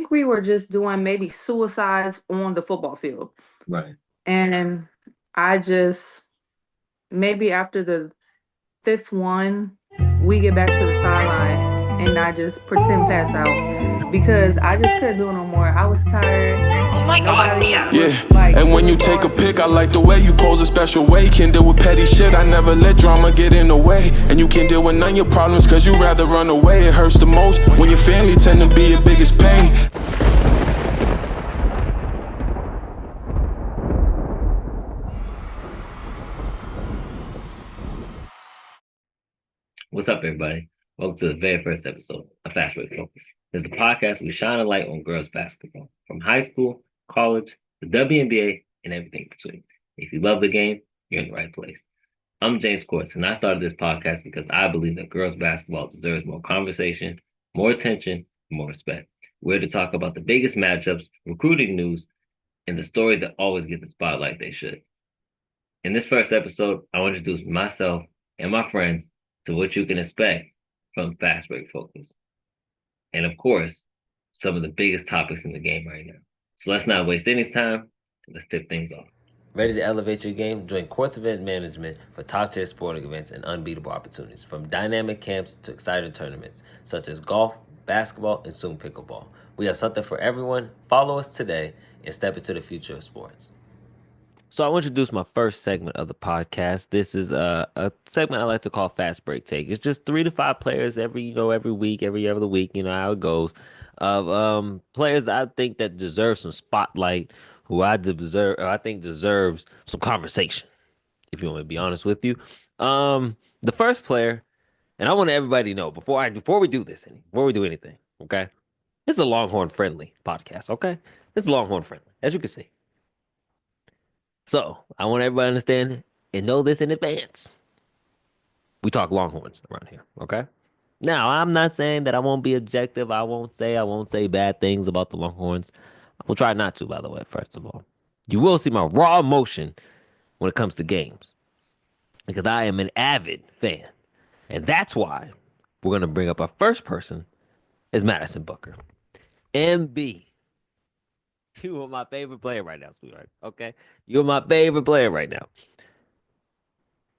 think we were just doing maybe suicides on the football field. Right. And I just maybe after the fifth one, we get back to the sideline and I just pretend pass out because I just couldn't do it no more. I was tired. Oh my God, Nobody Mia. was Yeah, like and when really you take a going through pic, I it. like the way you pose a special way. Can deal with petty shit, I never let drama get in the way. And you can't deal with none of your problems, cause you rather run away. It hurts the most when your family tend to be your biggest pain. What's up, everybody? Welcome to the very first episode of Fastbreak Focus. This is the podcast where we shine a light on girls basketball, from high school, college, the WNBA, and everything in between. If you love the game, you're in the right place. I'm James Courts, and I started this podcast because I believe that girls basketball deserves more conversation, more attention, and more respect. We're here to talk about the biggest matchups, recruiting news, and the stories that always get the spotlight they should. In this first episode, I want to introduce myself and my friends to what you can expect from Fastbreak Focus. And of course, some of the biggest topics in the game right now. So let's not waste any time and let's tip things off. Ready to elevate your game? Join Courts Event Management for top tier sporting events and unbeatable opportunities, from dynamic camps to exciting tournaments such as golf, basketball, and soon pickleball. We have something for everyone. Follow us today and step into the future of sports. So I want to introduce my first segment of the podcast. This is a segment I like to call Fast Break Take. It's just 3 to 5 players every week, every other week, how it goes, of players that I think that deserve some spotlight, who I think deserves some conversation. If you want me to be honest with you, the first player, and I want everybody to know before we do anything, okay? This is a Longhorn friendly podcast, okay? This is Longhorn friendly, as you can see. So I want everybody to understand and know this in advance. We talk Longhorns around here, okay? Now, I'm not saying that I won't be objective. I won't say bad things about the Longhorns. I will try not to, by the way, first of all. You will see my raw emotion when it comes to games, because I am an avid fan. And that's why we're going to bring up our first person is Madison Booker. MB. You are my favorite player right now, sweetheart. Okay? You're my favorite player right now.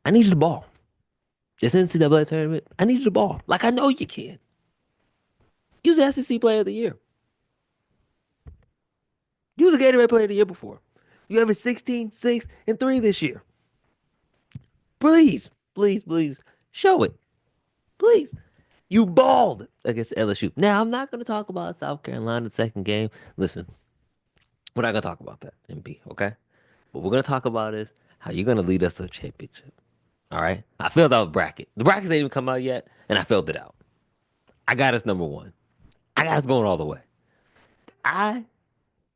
I need you the ball. This NCAA tournament, I need you the ball. Like I know you can. You was the SEC player of the year. You was a Gatorade player of the year before. You have a 16, 6, and 3 this year. Please, please, please, show it. Please. You balled against LSU. Now, I'm not going to talk about South Carolina's second game. Listen, we're not going to talk about that, MB, okay? What we're going to talk about is how you're going to lead us to a championship. All right? I filled out a bracket. The brackets ain't even come out yet, and I filled it out. I got us number 1. I got us going all the way. I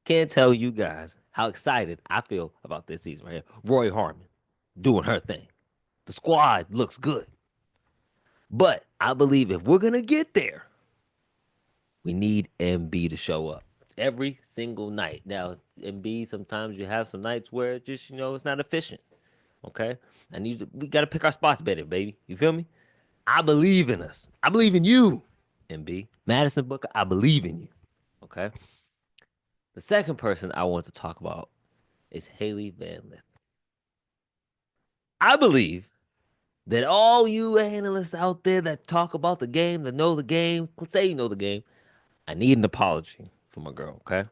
can't tell you guys how excited I feel about this season right here. Roy Harmon doing her thing. The squad looks good. But I believe if we're going to get there, we need MB to show up every single night. Now, MB, sometimes you have some nights where it just, it's not efficient. Okay? We got to pick our spots better, baby. You feel me? I believe in us. I believe in you, MB. Madison Booker, I believe in you. Okay? The second person I want to talk about is Haley Van Lith. I believe that all you analysts out there that talk about the game, that know the game, say you know the game, I need an apology for my girl, okay?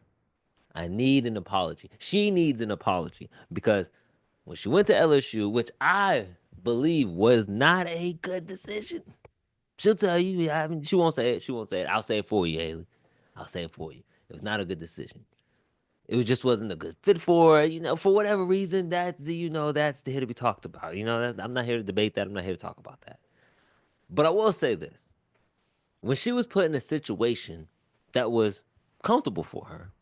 I need an apology. She needs an apology because when she went to LSU, which I believe was not a good decision, she'll tell you. I mean, she won't say it. She won't say it. I'll say it for you, Haley. I'll say it for you. It was not a good decision. It just wasn't a good fit for her, for whatever reason. That's that's here to be talked about. I'm not here to debate that. I'm not here to talk about that. But I will say this: when she was put in a situation that was comfortable for her,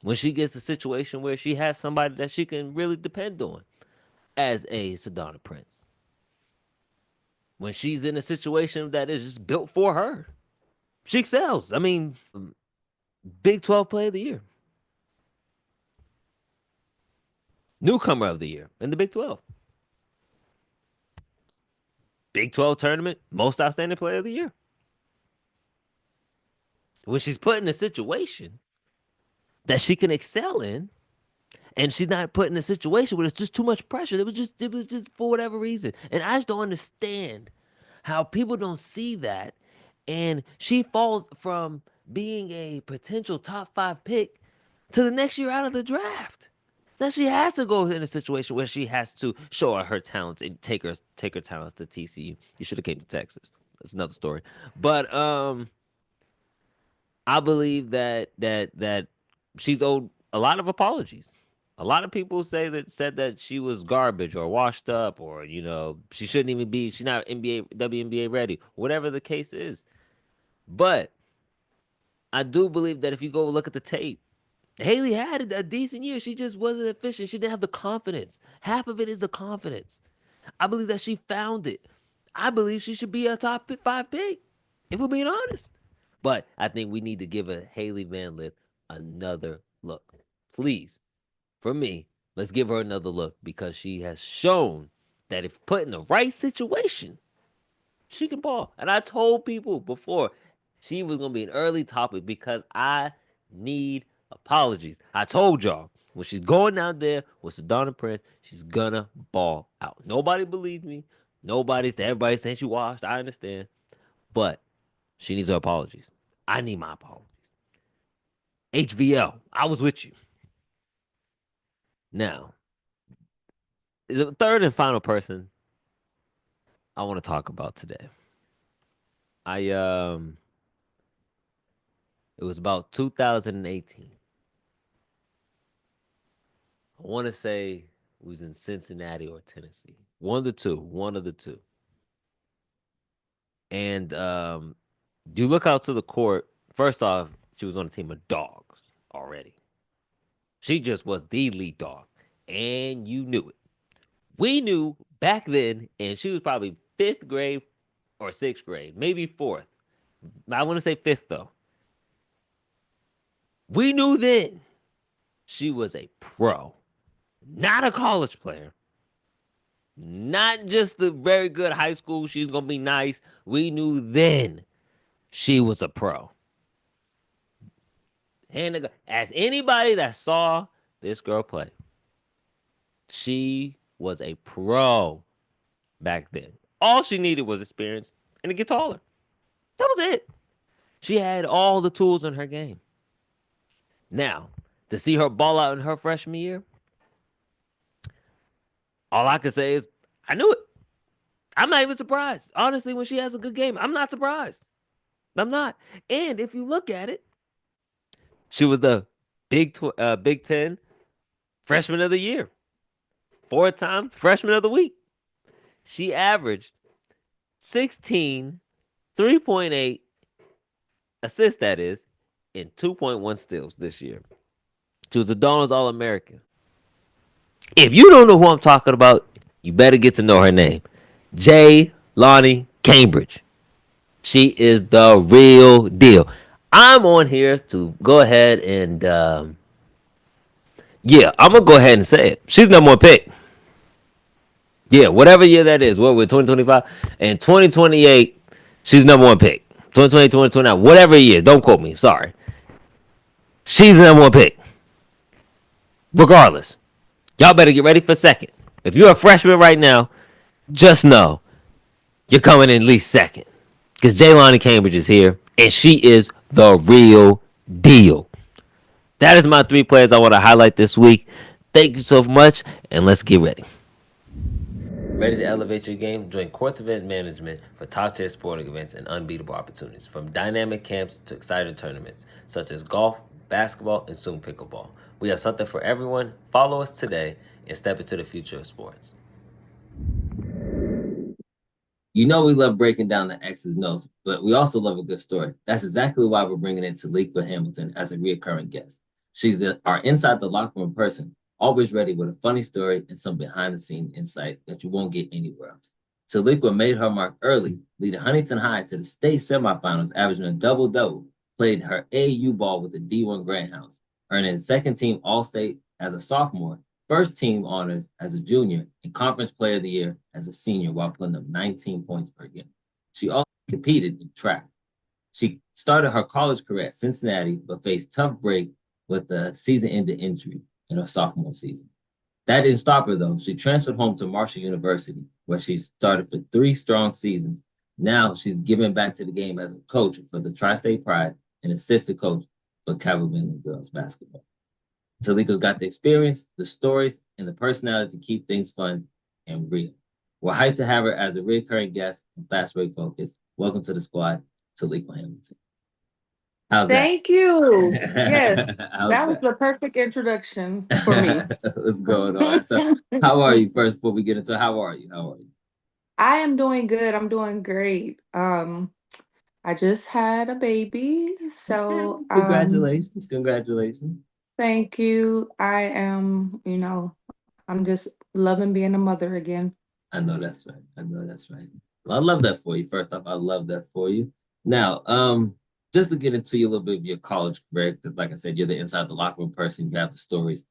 when she gets a situation where she has somebody that she can really depend on, as a Sedona Prince, when she's in a situation that is just built for her, she excels. I mean, Big 12 Player of the Year. Newcomer of the Year in the Big 12. Big 12 tournament, most outstanding player of the year. When she's put in a situation that she can excel in, and she's not put in a situation where it's just too much pressure. It was just for whatever reason. And I just don't understand how people don't see that. And she falls from being a potential top 5 pick to the next year out of the draft. Now she has to go in a situation where she has to show her talents and take her talents to TCU. You should have came to Texas. That's another story. But I believe that she's owed a lot of apologies. A lot of people said that she was garbage or washed up, or she shouldn't even be. She's not NBA WNBA ready, whatever the case is. But I do believe that if you go look at the tape, Haley had a decent year. She just wasn't efficient. She didn't have the confidence. Half of it is the confidence. I believe that she found it. I believe she should be a top 5 pick, if we're being honest. But I think we need to give a Haley Van Lith another look. Please, for me, let's give her another look, because she has shown that if put in the right situation, she can ball. And I told people before she was going to be an early topic because I need apologies. I told y'all when she's going out there with Sedona Prince, she's gonna ball out. Nobody believed me. Everybody's saying she washed. I understand. But she needs her apologies. I need my apologies. HVL, I was with you. Now, the third and final person I want to talk about today. It was about 2018. I want to say it was in Cincinnati or Tennessee. One of the two. And you look out to the court. First off, she was on a team of dogs already. She just was the lead dog. And you knew it. We knew back then, and she was probably 5th grade or 6th grade, maybe 4th. I want to say 5th, though. We knew then she was a pro, not a college player. Not just the very good high school, she's going to be nice. We knew then she was a pro. And as anybody that saw this girl play, she was a pro back then. All she needed was experience and to get taller. That was it. She had all the tools in her game. Now, to see her ball out in her freshman year, all I can say is, I knew it. I'm not even surprised. Honestly, when she has a good game, I'm not surprised. I'm not. And if you look at it, she was the Big 10 Freshman of the Year. 4-time Freshman of the Week. She averaged 16, 3.8 assists, that is, and 2.1 steals this year. She was a Donald's All-American. If you don't know who I'm talking about, you better get to know her name. J. Lonnie Cambridge. She is the real deal. I'm on here to go ahead and, I'm going to go ahead and say it. She's number 1 pick. Yeah, whatever year that is. What, we're 2025? And 2028, she's number 1 pick. 2020, 2029, whatever years. Don't quote me. Sorry. She's the number 1 pick. Regardless. Y'all better get ready for second. If you're a freshman right now, just know you're coming in at least second. Because Jaylani Cambridge is here, and she is the real deal. That is my 3 players I want to highlight this week. Thank you so much, and let's get ready. Ready to elevate your game? Join Courts Event Management for top-tier sporting events and unbeatable opportunities. From dynamic camps to exciting tournaments, such as golf, basketball, and soon pickleball. We have something for everyone. Follow us today and step into the future of sports. You know we love breaking down the X's and O's, but we also love a good story. That's exactly why we're bringing in Taliqua Hamilton as a recurring guest. She's our inside the locker room person, always ready with a funny story and some behind-the-scene insight that you won't get anywhere else. Taliqua made her mark early, leading Huntington High to the state semifinals, averaging a double-double, played her AAU ball with the D1 Greyhounds, earning second-team All-State as a sophomore, first-team honors as a junior, and Conference Player of the Year as a senior while putting up 19 points per game. She also competed in track. She started her college career at Cincinnati, but faced tough break with the season-ending injury in her sophomore season. That didn't stop her, though. She transferred home to Marshall University, where she started for 3 strong seasons. Now she's giving back to the game as a coach for the Tri-State Pride and assistant coach for Cavalier girls basketball. Talika's got the experience, the stories, and the personality to keep things fun and real. We're hyped to have her as a recurring guest on Fastbreak Focus. Welcome to the squad, Talika Hamilton. How's that? Thank you. Yes, How's that was that? the perfect introduction for me. What's going on? So, how are you first before we get into it? How are you? How are you? I am doing good. I'm doing great. I just had a baby, so Congratulations. Congratulations. thank you. I am, I'm just loving being a mother again. I know that's right. I know that's right. Well, I love that for you. First off, I love that for you. Now, just to get into you a little bit of your college career, because like I said, you're the inside the locker room person, you have the stories.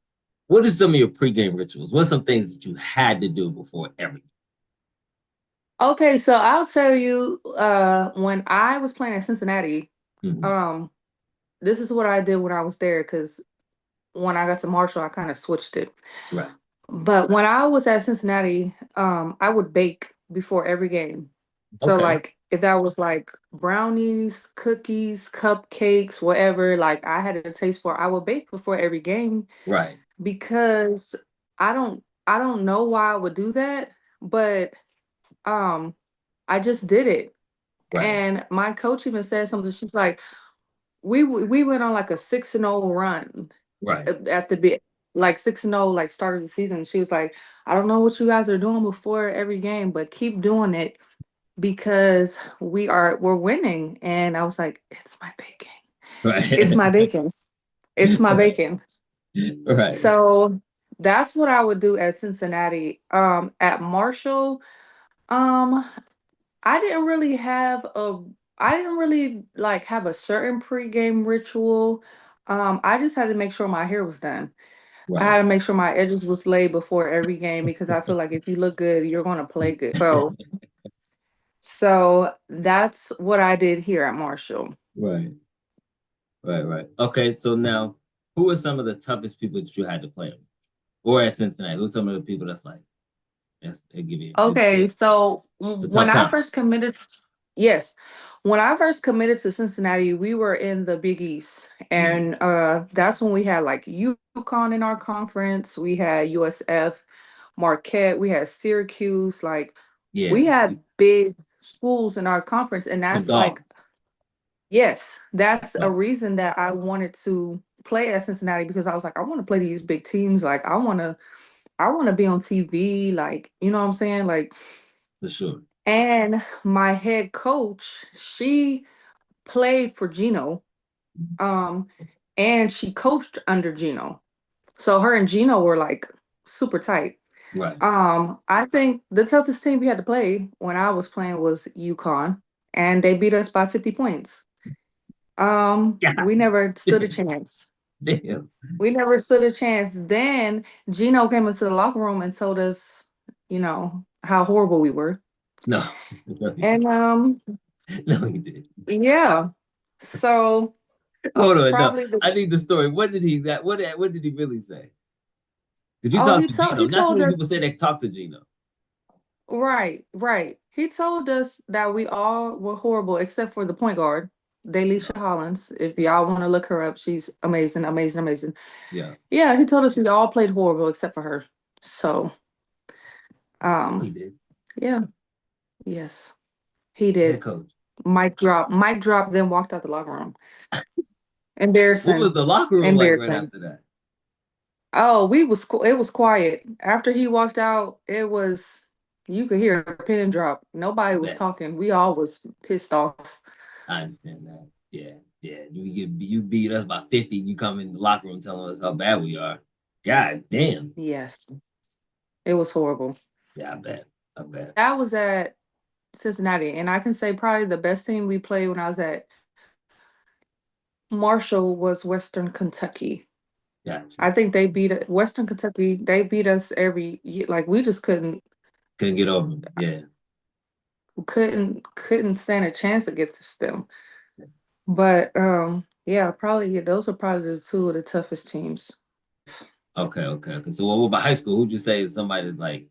What are some of your pregame rituals? What are some things that you had to do before everything? Okay, so I'll tell you, when I was playing at Cincinnati, Mhm. this is what I did when I was there, because when I got to Marshall, I kind of switched it. Right. But when I was at Cincinnati, I would bake before every game. So Okay. like if that was like brownies, cookies, cupcakes, whatever, like I had a taste for, I would bake before every game Right. because I don't know why I would do that, but um I just did it. Right. And my coach even said something. She's like, we went on like a 6-0 run Right. at the bit, like 6-0, like start of the season. She was like, I don't know what you guys are doing before every game, but keep doing it because we're winning. And I was like, it's my bacon. Right. It's my bacon. It's my Right. bacon. Right. So that's what I would do at Cincinnati. At Marshall, um, I didn't really like have a certain pregame ritual. I just had to make sure my hair was done. I Right. had to make sure my edges was laid before every game because I feel like if you look good, you're going to play good. So that's what I did here at Marshall. Right. Right. Right. Okay. So now, who are some of the toughest people that you had to play with? Or at Cincinnati, who's some of the people that's like, they give you a good Okay, feel? so It's a when tough I time. first committed, yes, when I first committed to Cincinnati, we were in the Big East, Mhm. and that's when we had like UConn in our conference. We had USF, Marquette, we had Syracuse. Like we Yeah. had big schools in our conference, and Some that's like, dogs. yes, that's a Right. reason that I wanted to play at Cincinnati because I was like, I want to play these big teams. Like I want to be on TV. Like you know what I'm saying, like. For sure. And my head coach, she played for Gino, um, and she coached under Gino. So her and Gino were like super tight. Right. I think the toughest team we had to play when I was playing was UConn, and they beat us by 50 points. Yeah. We never stood a chance. Damn. We never stood a chance. Then Gino came into the locker room and told us, how horrible we were. No. No, he And did. No, he did. yeah. So Hold on. No, probably the I need the story. What did he what did he really say? Did you oh talk to Gino? he Not too told many us people say they talked to Gino. right. He told us that we all were horrible except for the point guard, Delisha Hollins. If y'all want to look her up, she's amazing, amazing, amazing. Yeah. Yeah, he told us we all played horrible except for her. So He um did. yeah, yes, he Head did. coach. Mic drop, then walked out the locker room. What was Embarrassing. the locker room like right Embarrassing. after that? Oh, it was quiet. After he walked out, you could hear a pin drop. I Nobody was bet. talking. We all was pissed off. I understand that. Yeah. Yeah. You beat us by 50, you come in the locker room telling us how bad we are. God damn. Yes, it was horrible. Yeah, I bet. I bet. That was at Cincinnati, and I can say probably the best team we played when I was at Marshall was Western Kentucky. Gotcha. I think they beat Western Kentucky. They beat us every year. Like we just Couldn't get over him. Yeah. couldn't stand a chance against them. But Yeah, probably. Yeah, those are probably the two of the toughest teams. Okay. So what about high school? Who'd you say is somebody that's like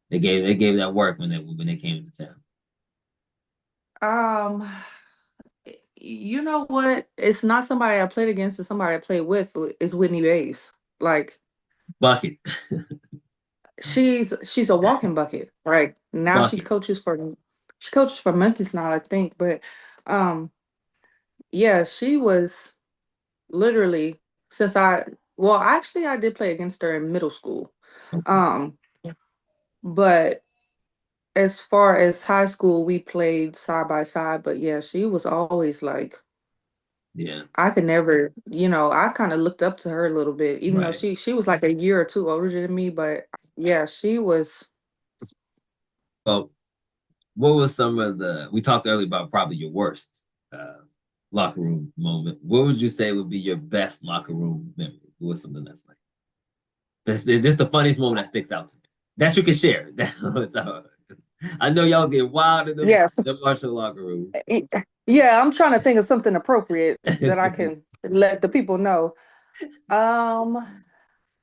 they gave that work when they came into town? Um, you know what? It's not somebody I played against, it's somebody I played with. It's Whitney Bays. Like Bucket. she's a walking bucket. Right now Bucket. she coaches for Memphis now, I think. But um, yeah, she was literally since I well, actually I did play against her in middle school. Um, but as far as high school, we played side by side. But yeah, she was always like Yeah. I could never, I kind of looked up to her a little bit, even though Right. she was like a year or two older than me. But yeah, she was. Well, what was some of the we talked earlier about probably your worst locker room moment. What would you say would be your best locker room memory? What was something that's like this the funniest moment that sticks out to me that you can share? I know y'all get wild in Yes. the Marshall locker room. Yeah, I'm trying to think of something appropriate that I can let the people know. Um,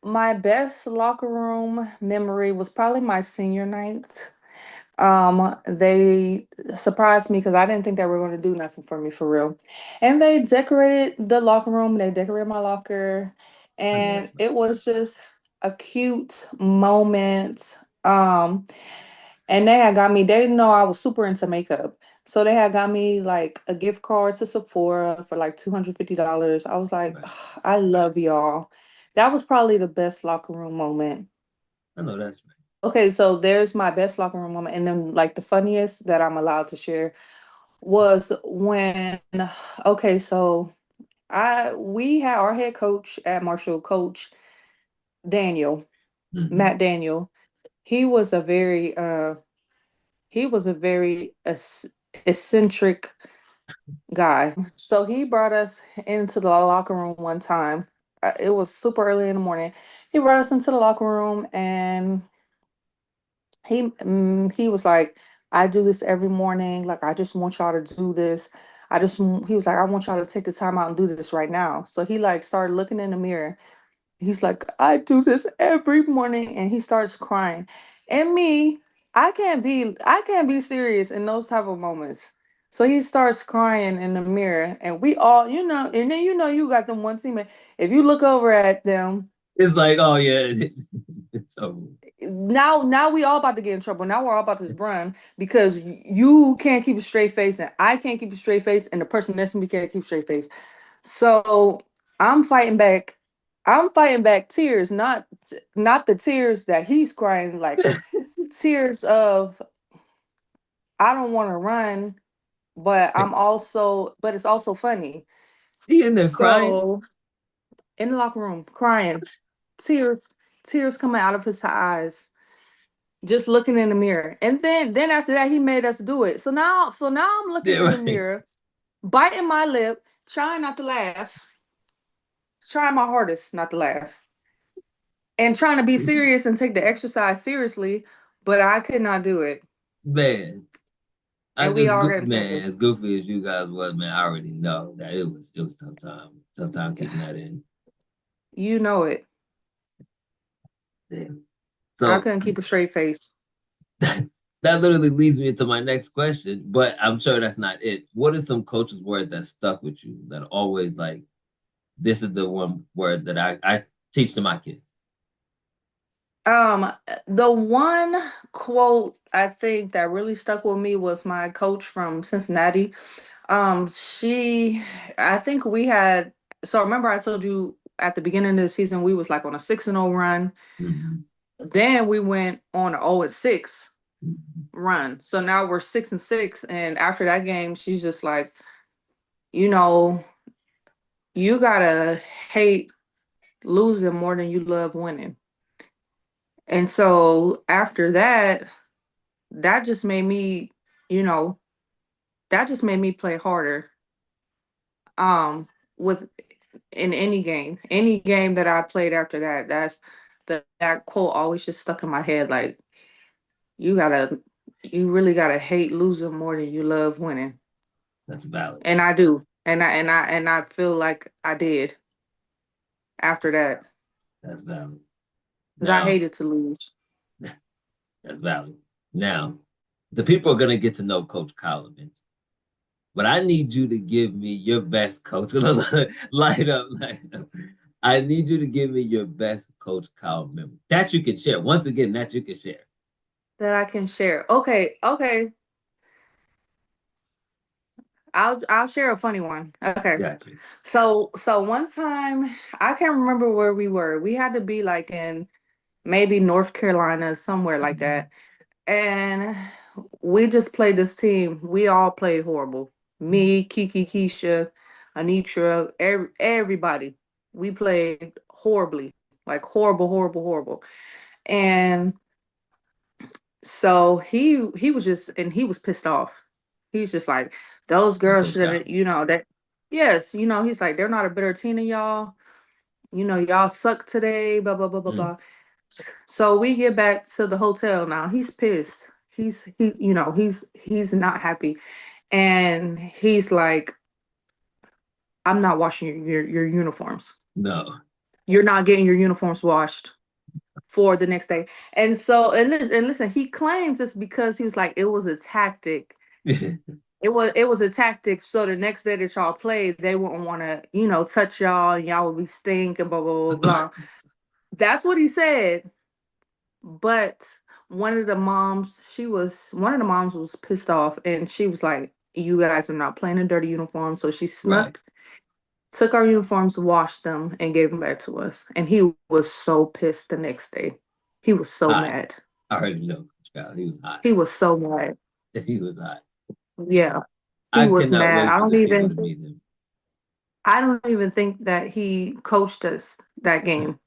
my best locker room memory was probably my senior night. They surprised me because I didn't think they were going to do nothing for me for real. And they decorated the locker room, they decorated my locker, I know and that's right. it was just a cute moment. And they had got me, they know I was super into makeup. So they had got me like a gift card to Sephora for like $250. I was like, Right. I love y'all. That was probably the best locker room moment. I know that's right. Okay, so there's my best locker room moment. And then like the funniest that I'm allowed to share was when okay, so I we had our head coach at Marshall, Coach Daniel, Mm-hmm. Matt Daniel. He was a very eccentric guy. So he brought us into the locker room one time. It was super early in the morning. He brought us into the locker room and he was like, I do this every morning. Like, I just want y'all to do this. He was like, I want y'all to take the time out and do this right now. So he like started looking in the mirror. He's like, I do this every morning, and he starts crying. And me, I can't be serious in those type of moments. So he starts crying in the mirror, and we all, and then you got them one teammate. If you look over at them, It's like, oh yeah, it's over. now we all about to get in trouble. Now we're all about to run because you can't keep a straight face, and I can't keep a straight face, and the person next to me can't keep a straight face. So I'm fighting back. I'm fighting back tears, not the tears that he's crying, like tears of I don't want to run, but it's also funny. He in there crying. So in the locker room, crying, tears, tears coming out of his eyes, just looking in the mirror. And then after that, he made us do it. So now I'm looking Yeah, in the right. mirror, biting my lip, trying not to laugh, trying my hardest not to laugh. And trying to be serious and take the exercise seriously, but I could not do it. Man, I And we just all got in man, trouble. as goofy as you guys was, man, I already know that it was tough time keeping that in. You know it. Damn. I So couldn't keep a straight face. that literally leads me into my next question, but I'm sure that's not it. What are some coaches' words that stuck with you that are always like, this is the one word that I teach to my kids? Um, the one quote I think that really stuck with me was my coach from Cincinnati. She I think we had so remember I told you at the beginning of the season we was like on a 6-0 run. Mm-hmm. Then we went on an 0-6 Mm-hmm. run. So now we're 6-6. And after that game, she's just like, you know, you gotta hate losing more than you love winning. And so after that, that just made me, you know, that just made me play harder. With in any game that I played after that, that quote always just stuck in my head. Like you gotta, you really gotta hate losing more than you love winning. That's valid. And I do. And I feel like I did after that That's valid. because I Now, hated to lose. that's valid. Now, the people are gonna get to know Coach Coleman, but I need you to give me your best coach. Light up, light up. I need you to give me your best Coach Coleman that you can share. Once again, that you can share. That I can share. Okay, okay. I'll share a funny one. Okay. Got you. So one time I can't remember where we were. We had to be like in maybe North Carolina, somewhere like that. And we just played this team. We all played horrible. Me, Kiki, Keisha, Anitra, everybody. We played horribly. Like horrible, horrible, horrible. And so he was just and he was pissed off. He's just like, those girls Coach should have, Coleman. that yes, he's like, they're not a better team than y'all. Y'all suck today, blah, blah, blah, blah, Mm, blah. So we get back to the hotel now. He's pissed. He's not happy. And he's like, I'm not washing your uniforms. no. You're not getting your uniforms washed for the next day. And so and listen, he claims it's because he was like, it was a tactic. It was a tactic so the next day that y'all played, they wouldn't want to, touch y'all and y'all would be stink and blah blah blah blah. That's what he said. But one of the moms was pissed off and she was like, you guys are not playing in dirty uniforms. So she Right. took our uniforms, washed them, and gave them back to us. And he was so pissed the next day. He was so Hot. mad. I already know Coach Coleman. He was hot. He was so mad. He was hot. Yeah, he I was cannot mad. wait for the people to meet him. I don't even think that he coached us that game.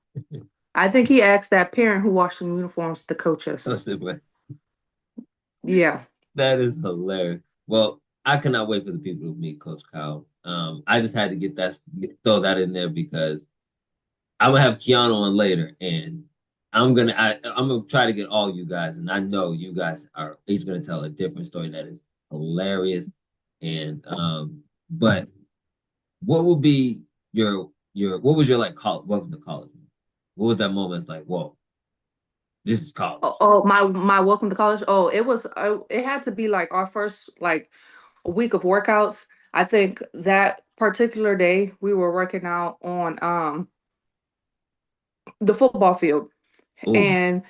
I think he asked that parent who washed the uniforms to coach us. Yeah. That is hilarious. Well, I cannot wait for the people to meet Coach Kyle. I just had to throw that in there because I'm gonna have Keanu on later, and I'm gonna try to get all you guys, and I know you guys are each gonna tell a different story that is hilarious. And but what would be your what was your like welcome to college? What was that moment? It's like, whoa, this is college. My welcome to college. Oh, it had to be like our first like week of workouts. I think that particular day we were working out on the football field. Oh, And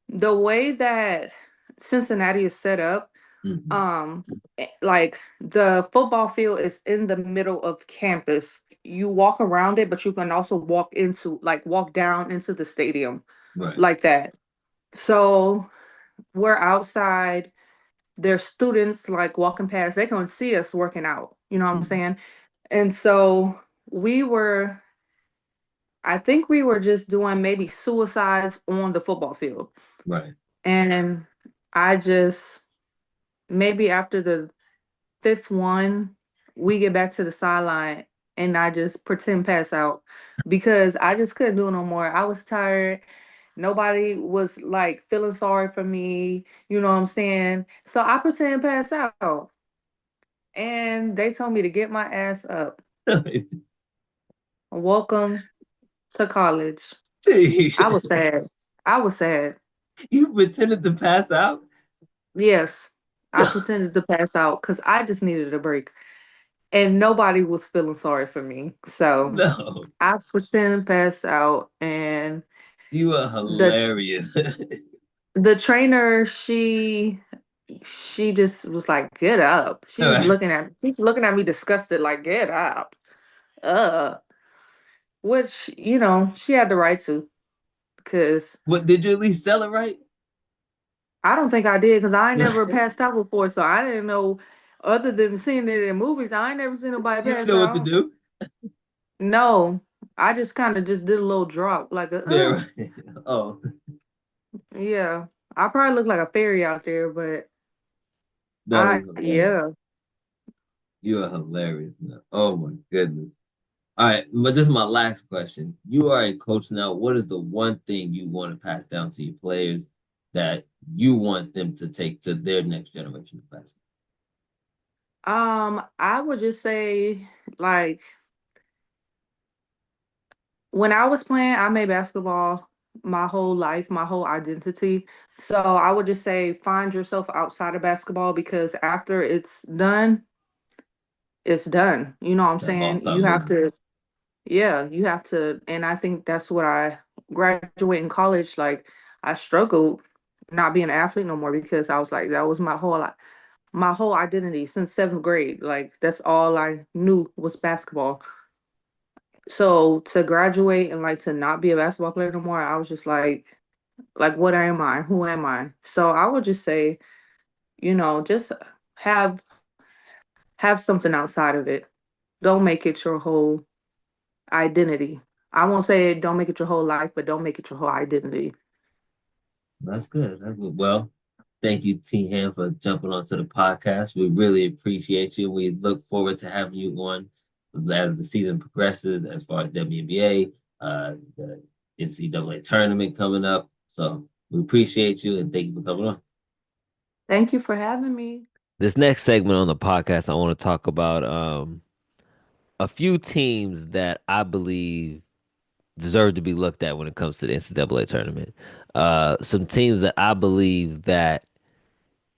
the way that Cincinnati is set up, mm-hmm. like the football field is in the middle of campus. You walk around it, but you can also walk down into the stadium Right. like that. So we're outside. There's students like walking past. They can see us working out. You know what I'm Mm-hmm. saying? And so I think we were just doing maybe suicides on the football field. Right. And I just, maybe after the fifth one, we get back to the sideline and I just pretend pass out because I just couldn't do it no more. I was tired. Nobody was like feeling sorry for me. You know what I'm saying? So I pretend pass out. And they told me to get my ass up. Welcome to college. I was sad. I was sad. You pretended to pass out? Yes, I pretended to pass out because I just needed a break. And nobody was feeling sorry for me. So No. I pretended to pass out and You are the hilarious. the trainer, she just was like, get up. All right. She's looking at me disgusted, like, get up. Uh, which, she had the right to, because What did you at least sell it right? I don't think I did, because I ain't never You passed out before, so I didn't know, other than seeing it in movies, I ain't never seen nobody didn't pass know what to out. do. No, I just kind of just did a little drop, like Yeah. Right. Oh, yeah. I probably look like a fairy out there, but that is hilarious. yeah. You are hilarious, man. Oh my goodness. All right, but this is my last question. You are a coach now. What is the one thing you want to pass down to your players that you want them to take to their next generation of basketball? I would just say, like, when I was playing, I made basketball my whole life, my whole identity. So I would just say find yourself outside of basketball because after it's done. You know what I'm The ball saying? start You have moving. to, yeah, you have to, and I think that's what I graduate in college. Like, I struggled not being an athlete no more because I was like, that was my whole identity since seventh grade. Like, that's all I knew was basketball. So to graduate and like to not be a basketball player no more, I was just like what am I? Who am I? So I would just say, just have have something outside of it. Don't make it your whole identity. I won't say don't make it your whole life, but don't make it your whole identity. That's good. That's good. Well, thank you, T Ham, for jumping onto the podcast. We really appreciate you. We look forward to having you on as the season progresses, as far as WNBA, the NCAA tournament coming up. So we appreciate you and thank you for coming on. Thank you for having me. This next segment on the podcast, I want to talk about a few teams that I believe deserve to be looked at when it comes to the NCAA tournament. Some teams that I believe that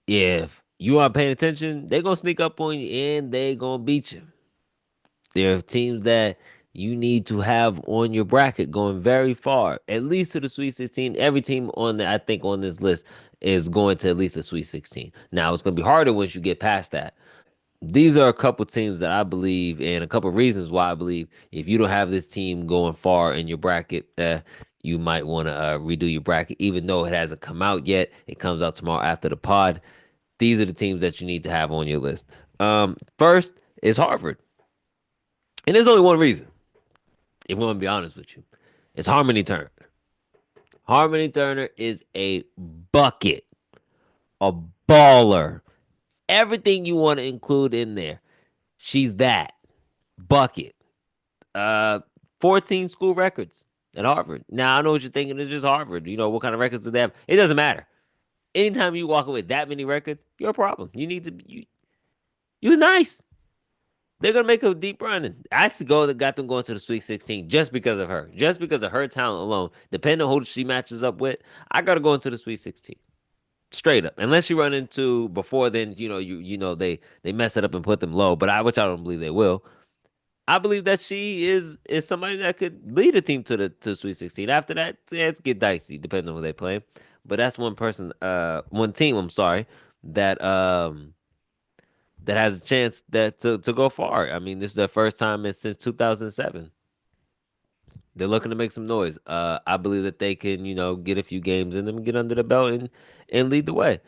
if you aren't paying attention, they're gonna sneak up on you and they gonna beat you. There are teams that you need to have on your bracket going very far, at least to the Sweet 16. Every team I think on this list is going to at least the Sweet 16. Now it's gonna be harder once you get past that. These are a couple teams that I believe, and a couple reasons why I believe if you don't have this team going far in your bracket, you might want to redo your bracket, even though it hasn't come out yet. It comes out tomorrow after the pod. These are the teams that you need to have on your list. First is Harvard, and there's only one reason. If we want to be honest with you, it's Harmony Turner. Harmony Turner is a bucket, a baller, everything you want to include in there. She's that bucket. Uh, 14 school records at Harvard. Now I know what you're thinking. It's just Harvard. You know what kind of records do they have? It doesn't matter. Anytime you walk away with that many records, you're a problem. You need to. You was nice. They're gonna make a deep run. And I go that got them going to the Sweet 16 just because of her, just because of her talent alone. Depending on who she matches up with, I gotta go into the Sweet 16 straight up. Unless you run into before then, they mess it up and put them low. But which I don't believe they will. I believe that she is somebody that could lead a team to Sweet 16. After that, yeah, it's get dicey depending on who they play. But that's one team. I'm sorry that has a chance to go far. I mean, this is their first time since 2007. They're looking to make some noise. I believe that they can, get a few games in them, and get under the belt, and lead the way.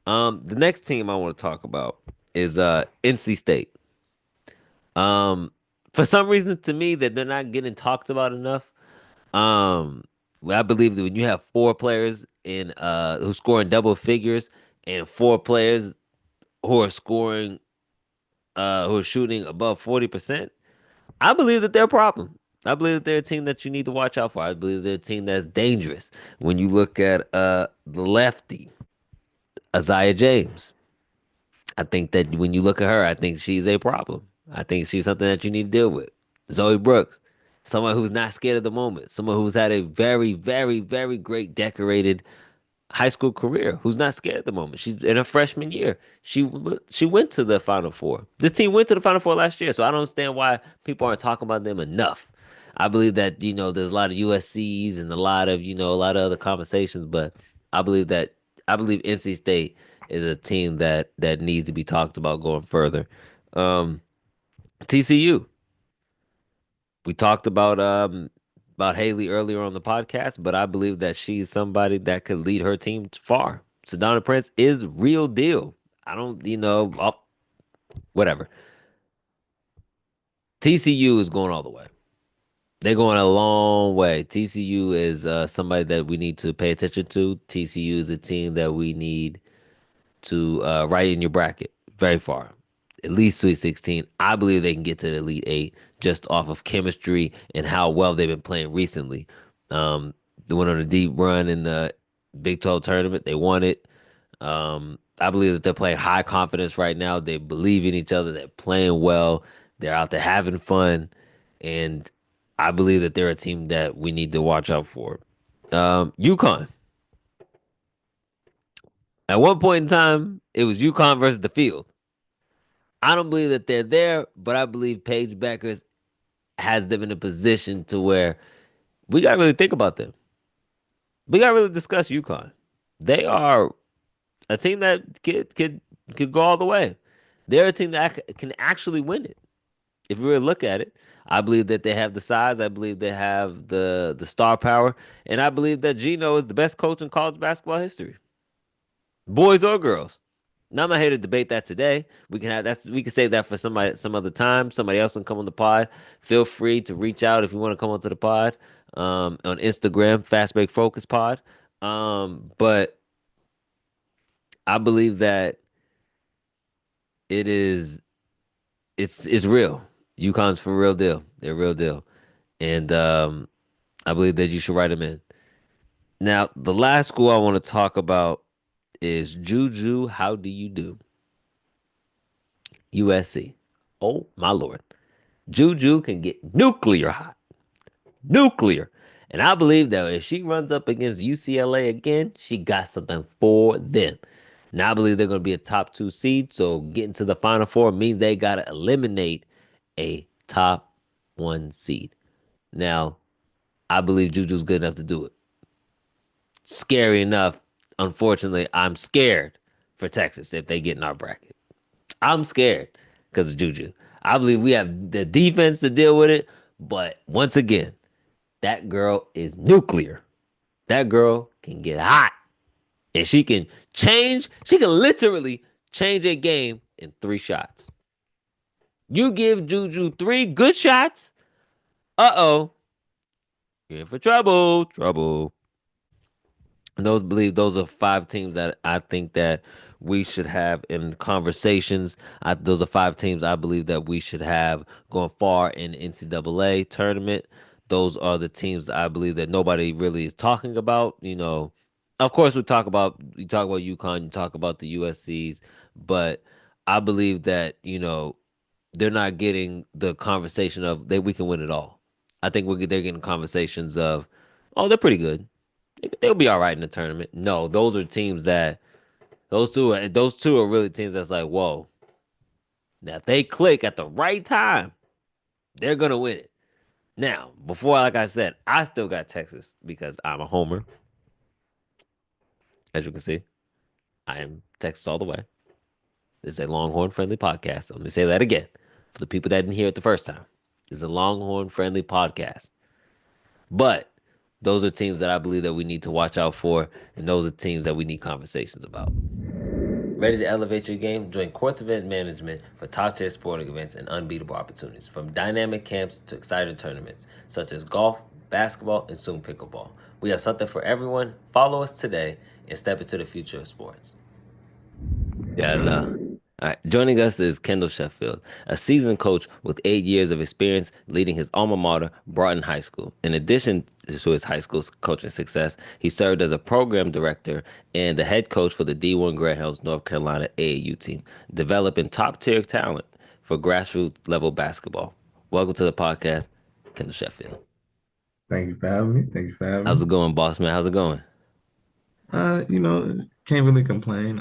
The next team I want to talk about is NC State. Um, for some reason, to me, that they're not getting talked about enough. Well, I believe that when you have four players in who score in double figures and four players who are shooting above 40%, I believe that they're a problem. I believe that they're a team that you need to watch out for. I believe they're a team that's dangerous. When you look at the lefty, Isaiah James, I think that when you look at her, I think she's a problem. I think she's something that you need to deal with. Zoe Brooks, someone who's not scared of the moment, someone who's had a very, very, very great decorated high school career, who's not scared at the moment. She's in her freshman year. She went to the Final Four. This team went to the Final Four last year, so I don't understand why people aren't talking about them enough. I believe that there's a lot of USC's and a lot of other conversations, but I believe that I believe NC State is a team that needs to be talked about going further. Um, TCU. We talked about Haley earlier on the podcast, but I believe that she's somebody that could lead her team far. Sedona Prince is real deal. I don't, whatever. TCU is going all the way. They're going a long way. TCU is somebody that we need to pay attention to. TCU is a team that we need to write in your bracket very far. At least Sweet 16. I believe they can get to the Elite Eight just off of chemistry and how well they've been playing recently. They went on a deep run in the Big 12 tournament. They won it. I believe that they're playing high confidence right now. They believe in each other. They're playing well. They're out there having fun, and I believe that they're a team that we need to watch out for. UConn. At one point in time, it was UConn versus the field. I don't believe that they're there, but I believe Paige Beckers has them in a position to where we gotta really think about them. We gotta really discuss UConn. They are a team that could go all the way. They're a team that can actually win it. If you really look at it, I believe that they have the size. I believe they have the star power, and I believe that Gino is the best coach in college basketball history, boys or girls. Now I'm not here to debate that today. We can save that for some other time. Somebody else can come on the pod. Feel free to reach out if you want to come onto the pod on Instagram, Fastbreak Focus Pod. But I believe that it is it's real. UConn's for real deal. They're real deal, and I believe that you should write them in. Now, the last school I want to talk about is Juju. How do you do? USC. Oh my lord, Juju can get nuclear hot, nuclear. And I believe that if she runs up against UCLA again, she got something for them. Now I believe they're going to be a top 2 seed. So getting to the Final Four means they got to eliminate a top 1 seed. Now, I believe Juju's good enough to do it. Scary enough. Unfortunately, I'm scared for Texas if they get in our bracket. I'm scared because of Juju. I believe we have the defense to deal with it. But once again, that girl is nuclear. That girl can get hot. And she can literally change a game in 3 shots. You give Juju 3 good shots, uh-oh, you're in for trouble. Trouble. And those are 5 teams that I think that we should have in conversations. Those are 5 teams I believe that we should have going far in the NCAA tournament. Those are the teams I believe that nobody really is talking about. Of course you talk about UConn, you talk about the USCs, but I believe that, they're not getting the conversation of that we can win it all. I think they're getting conversations of, oh, they're pretty good. They'll be all right in the tournament. No, those are teams that those two are really teams that's like, whoa. Now if they click at the right time, they're gonna win it. Now, before, like I said, I still got Texas because I'm a homer. As you can see, I am Texas all the way. This is a Longhorn friendly podcast. Let me say that again for the people that didn't hear it the first time. It's a Longhorn friendly podcast. But those are teams that I believe that we need to watch out for, and those are teams that we need conversations about. Ready to elevate your game? Join Courts Event Management for top-tier sporting events and unbeatable opportunities, from dynamic camps to exciting tournaments, such as golf, basketball, and soon pickleball. We have something for everyone. Follow us today and step into the future of sports. Yeah, no. All right. Joining us is Kendall Sheffield, a seasoned coach with 8 years of experience leading his alma mater, Broughton High School. In addition to his high school coaching success, he served as a program director and the head coach for the D1 Greyhounds North Carolina AAU team, developing top-tier talent for grassroots level basketball. Welcome to the podcast, Kendall Sheffield. Thank you for having me. How's it going, boss man? How's it going? Can't really complain.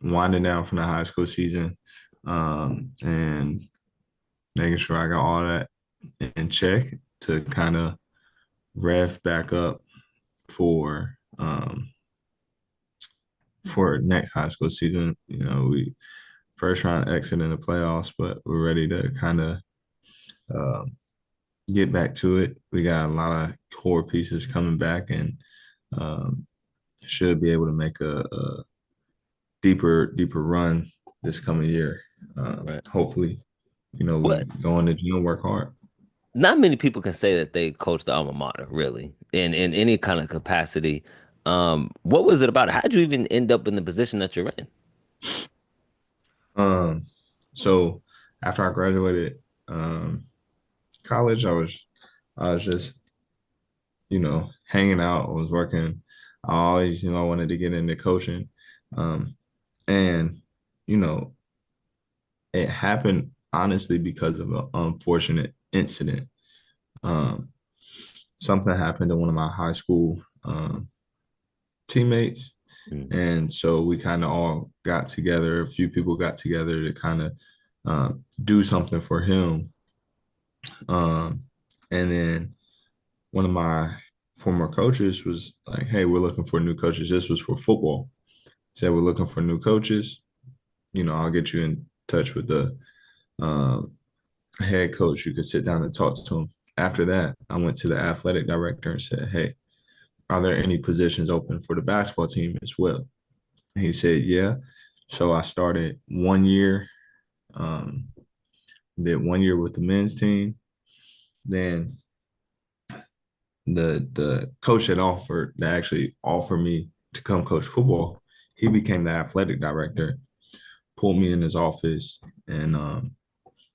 Winding down from the high school season, and making sure I got all that in check to kind of rev back up for next high school season. We first round exit in the playoffs, but we're ready to kind of get back to it. We got a lot of core pieces coming back, and should be able to make a deeper run this coming year. Right. Hopefully, we go in the gym, work hard. Not many people can say that they coached the alma mater, really, in any kind of capacity. What was it about it? How did you even end up in the position that you're in? So after I graduated college, I was just hanging out. I was working I always, I wanted to get into coaching. Um, and, you know, it happened honestly because of an unfortunate incident. Um, Something happened to one of my high school teammates. Mm. And so we kind of all got together, a few people got together to kind of do something for him. Um, and then one of my former coaches was like, "Hey, we're looking for new coaches." This was for football. Said, "We're looking for new coaches. I'll get you in touch with the um, head coach. You could sit down and talk to him." After that, I went to the athletic director and said, "Hey, are there any positions open for the basketball team as well?" And he said, "Yeah." So I started 1 year, um, did 1 year with the men's team. Then the coach that actually offered me to come coach football, he became the athletic director, pulled me in his office, and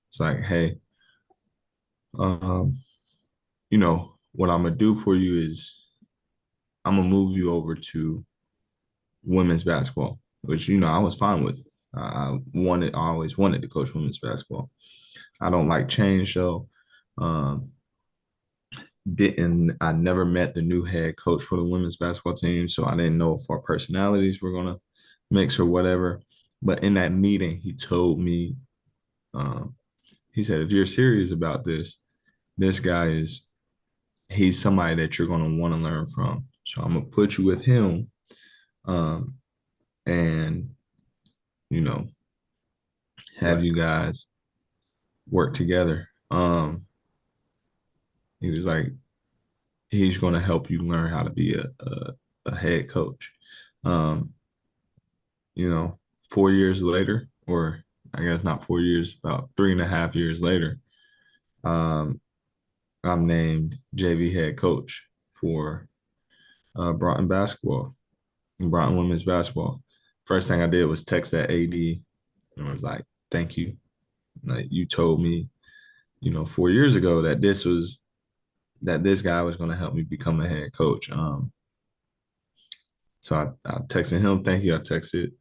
it's like, "Hey, um, what I'm gonna do for you is I'm gonna move you over to women's basketball," which I was fine with. I always wanted to coach women's basketball. I don't like change though. Um, I never met the new head coach for the women's basketball team, so I didn't know if our personalities were gonna mix or whatever. But in that meeting, he told me, um, he said, "If you're serious about this guy he's somebody that you're gonna want to learn from. So I'm gonna put you with him, um, and you know, have Right. you guys work together." He was like, he's gonna help you learn how to be a head coach. Um, you know, 4 years later, or I guess not 4 years, about 3.5 years later, um, I'm named JV head coach for Broughton basketball, Broughton women's basketball. First thing I did was text that AD and was like, "Thank you. Like you told me, 4 years ago that this guy was going to help me become a head coach." So I texted him, "Thank you." I texted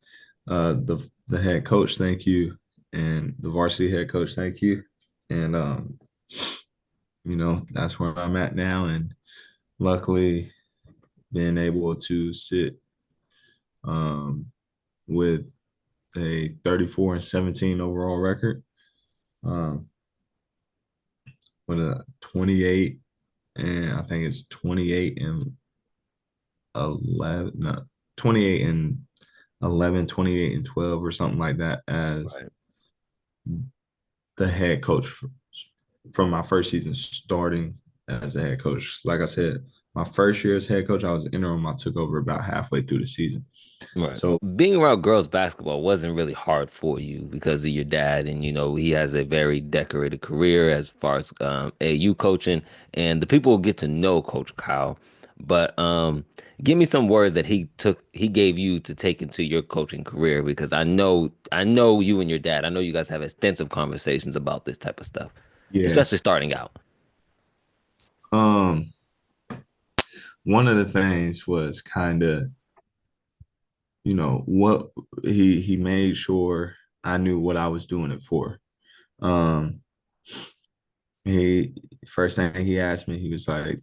the head coach, "Thank you," and the varsity head coach, "Thank you." And that's where I'm at now. And luckily, being able to sit with a 34-17 overall record, um, with a 28, and I think it's 28 and 11, no, 28 and 11, 28 and 12 or something like that as Right. the head coach from my first season starting as a head coach. Like I said, my first year as head coach, I was interim. I took over about halfway through the season. Right. So Being around girls basketball wasn't really hard for you because of your dad, and he has a very decorated career as far as AU coaching, and the people will get to know Coach Kyle. But give me some words that he gave you to take into your coaching career because I know you and your dad. I know you guys have extensive conversations about this type of stuff, yeah, especially starting out. um, one of the things was kind of, what he made sure I knew what I was doing it for. Um, he First thing he asked me, he was like,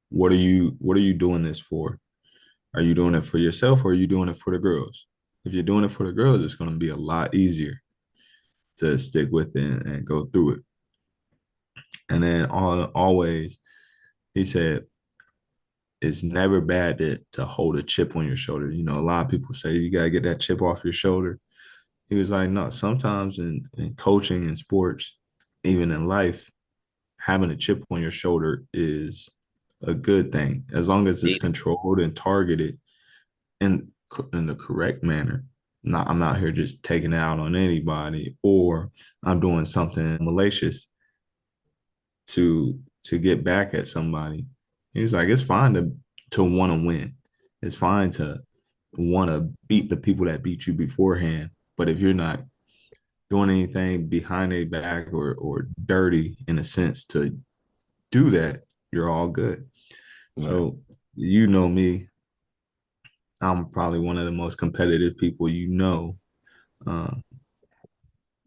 "What are you doing this for? Are you doing it for yourself or are you doing it for the girls? If you're doing it for the girls, it's going to be a lot easier to stick with it and go through it." And then always, he said, "It's never bad to hold a chip on your shoulder." A lot of people say you got to get that chip off your shoulder. He was like, "No, sometimes in coaching and sports, even in life, having a chip on your shoulder is a good thing as long as it's Needed. controlled and targeted in the correct manner. I'm not here just taking it out on anybody, or I'm doing something malicious to get back at somebody." He's like, "It's fine to want to win. It's fine to want to beat the people that beat you beforehand. But if you're not doing anything behind their back or dirty in a sense to do that, you're all good." Right. So you know me. I'm probably one of the most competitive people you know. Uh,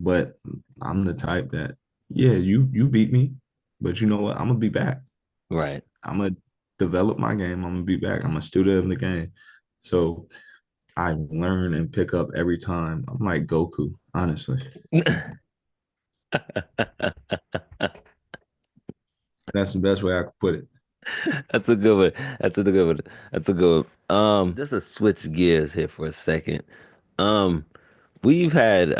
but I'm the type that, yeah, you beat me, but you know what? I'm gonna be back. Right. I'm gonna develop my game. I'm gonna be back. I'm a student of the game. So I learn and pick up every time. I'm like Goku, honestly. That's the best way I could put it. That's a good one. That's a good one. That's a good one. Just to switch gears here for a second. Um, we've had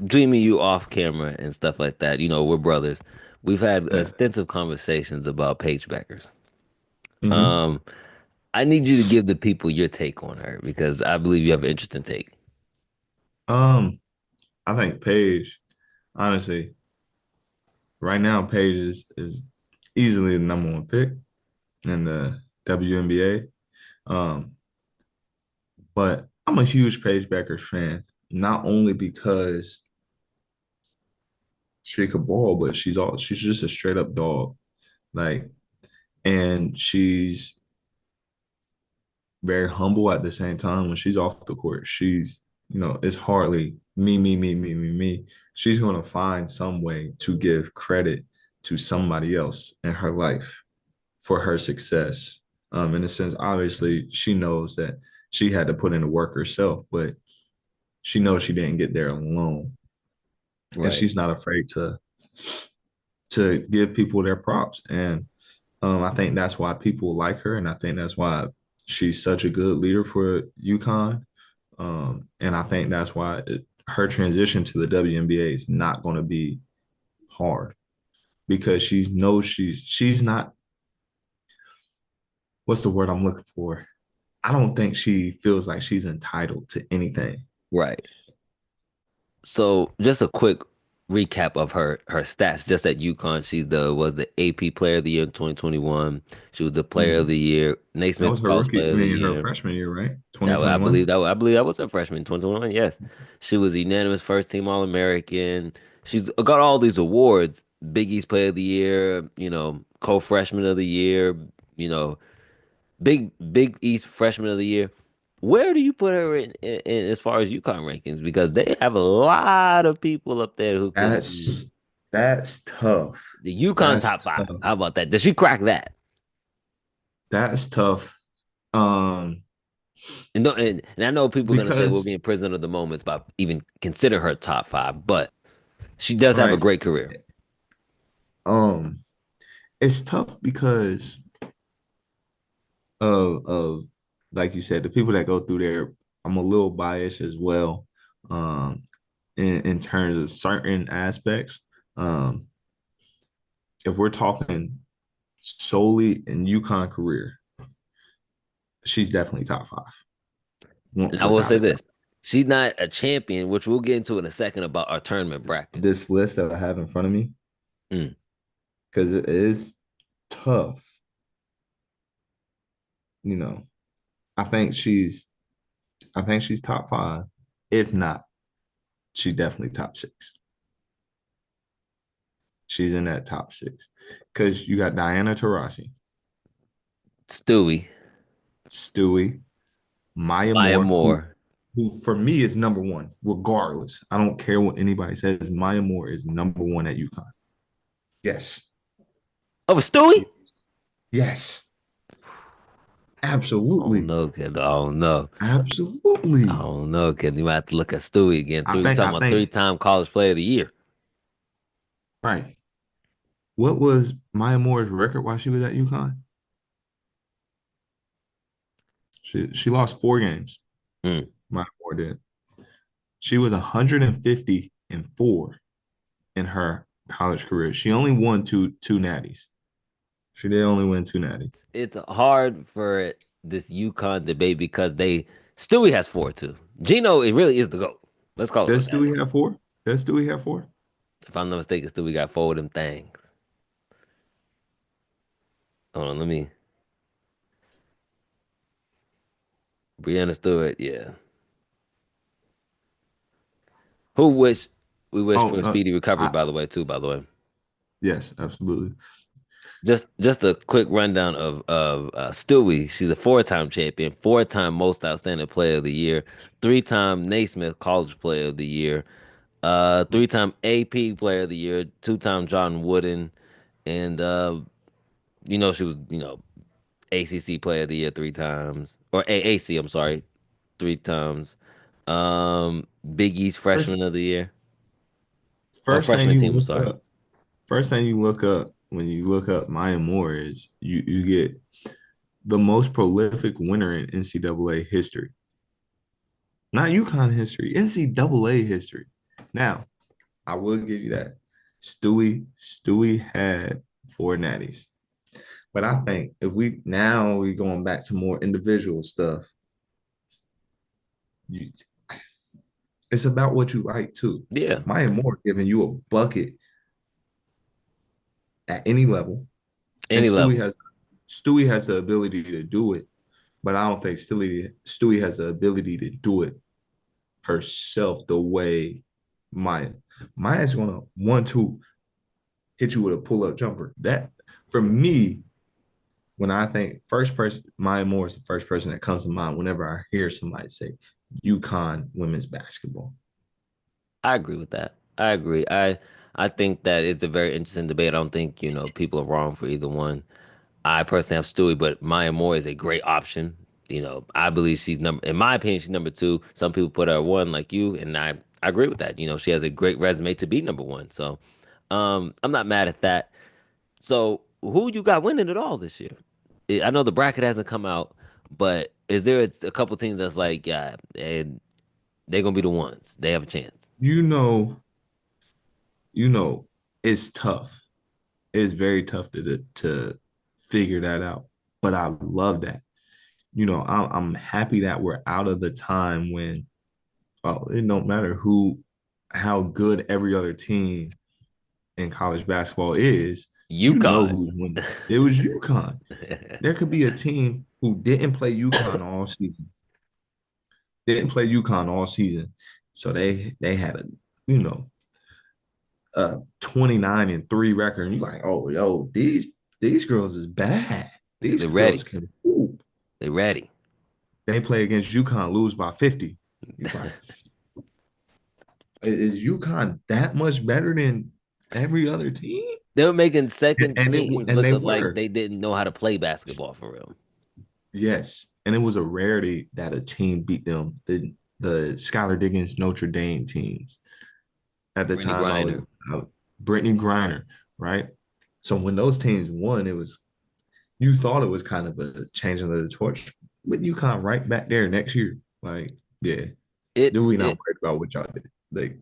dreaming you off camera and stuff like that. You know, we're brothers. We've had Yeah. extensive conversations about Paige Beckers. hmm Um, I need you to give the people your take on her because I believe you have an interesting take. Um, I think Paige, honestly, right now, Paige is easily the number one pick in the WNBA. Um, but I'm a huge Paige Beckers fan, not only because she could ball, but she's just a straight up dog. Like, and she's very humble at the same time. When she's off the court, it's hardly me, me, me, me, me, me. She's gonna find some way to give credit to somebody else in her life for her success. In a sense, obviously, she knows that she had to put in the work herself, but she knows she didn't get there alone, and Right. she's not afraid to give people their props. And I think that's why people like her, and I think that's why she's such a good leader for UConn. And I think that's why her transition to the WNBA is not going to be hard because she knows she's not. What's the word I'm looking for? I don't think she feels like she's entitled to anything. Right. So just a quick recap of her stats. Just at UConn, she's the was the AP Player of the Year in 2021. She was the Player of Mhm. the Year, That Naismith was her Cross rookie. Player I of the mean, her Year. freshman year, right? That I 2021. believe that I believe that was her freshman 2021. Yes, she was unanimous first team All American. She's got all these awards: Big East Player of the Year, co-freshman of the year, you know, Big East Freshman of the Year. Where do you put her in as far as UConn rankings? Because they have a lot of people up there who could be That's tough. the UConn That's top five. tough. How about that? Does she crack that? That's tough. Um, And I know people are gonna say we're because being prisoner of the moments by even consider her top five, but she does have a right. great career. Um, it's tough because of like you said, the people that go through there, I'm a little biased as well. In terms of certain aspects. Um, if we're talking solely in UConn career, she's definitely top five, And I will without say a doubt. this. She's not a champion, which we'll get into in a second about our tournament bracket. This list that I have in front of me, Mm. because it is tough, you know. I think she's I think she's top five. If not, she's definitely top six. She's in that top six. Because you got Diana Taurasi, Stewie, Stewie, Maya Maya Moore, Moore. who for me is number one, regardless. I don't care what anybody says. Maya Moore is number one at UConn. Yes. Over Stewie? Yes. I don't Absolutely. know, kid. I don't know. I Absolutely. don't know, kid. You might have to look at Stewie again. I Three, you think, talking I about think, three-time College Player of the Year. right. What was Maya Moore's record while she was at UConn? She lost 4 games. Mm. Maya Moore did. She was 150-4 in her college career. She only won two natties. She did only win two natties. It's hard for this UConn debate because Stewie has four too. Gino, it really is the GOAT. Let's call it like Does that. Stewie have four? Does Stewie have four? If I'm not mistaken, Stewie got four of them things. Hold on, let me. Brianna Stewart, yeah. Who wish we wish Oh, for a speedy recovery, I by the way, too, by the way. yes, absolutely. Just a quick rundown of Stewie. She's a four-time champion, four-time most outstanding player of the year, three-time Naismith College Player of the Year, three-time AP Player of the Year, two-time John Wooden, and she was ACC Player of the Year three times, or AAC. I'm sorry, three times. Big East First, Freshman of the Year or first thing freshman you team. I'm look sorry. up. First thing you look up when you look up Maya Moore is you get the most prolific winner in NCAA history. Not UConn history, NCAA history. Now, I will give you that. Stewie had four natties. But I think if we going back to more individual stuff, you, it's about what you like too. Yeah, Maya Moore giving you a bucket at any level, and any level. Stewie has the ability to do it, but I don't think Stewie has the ability to do it herself the way Maya. Maya's gonna 1-2 hit you with a pull up jumper. That for me, when I think first person, Maya Moore is the first person that comes to mind whenever I hear somebody say UConn women's basketball. I agree with that. I agree. I think that it's a very interesting debate. I don't think, people are wrong for either one. I personally have Stewie, but Maya Moore is a great option. I believe she's in my opinion, she's number two. Some people put her one like you, and I agree with that. She has a great resume to be number one. So I'm not mad at that. So who you got winning it all this year? I know the bracket hasn't come out, but is there a couple teams that's like, yeah, and they're gonna be the ones. They have a chance. You know, you know, it's tough. It's very tough to figure that out. But I love that. I'm happy that we're out of the time when it don't matter how good every other team in college basketball is. You know UConn. who's winning. It was UConn. There could be a team who didn't play UConn all season. Didn't play UConn all season. So they had you know, 29-3 record. And you're like, oh, yo, these girls is bad. These They're girls ready. can hoop. They're ready. They play against UConn, lose by 50. You like, is UConn that much better than every other team? They were making second teams And look they like were. they didn't know how to play basketball for real. Yes. And it was a rarity that a team beat them. The Skylar Diggins Notre Dame teams. At the Brittany time, Griner. Brittany Griner, right? So when those teams won, you thought it was kind of a changing of the torch, but UConn right back there next year. Like, yeah, It do we not it worried about what y'all did? Like,